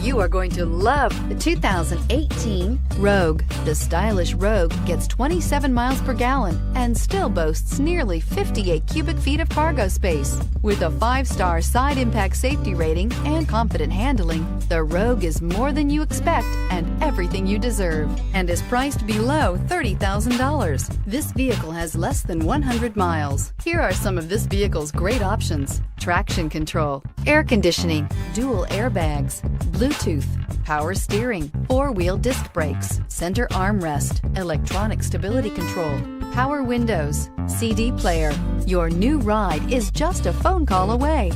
You are going to love the 2018 Rogue. The stylish Rogue gets 27 miles per gallon and still boasts nearly 58 cubic feet of cargo space. With a 5-star side impact safety rating and confident handling, the Rogue is more than you expect and everything you deserve, and is priced below $30,000. This vehicle has less than 100 miles. Here are some of this vehicle's great options: traction control, air conditioning, dual airbags, Bluetooth, power steering, 4-wheel disc brakes, center armrest, electronic stability control, power windows, CD player. Your new ride is just a phone call away.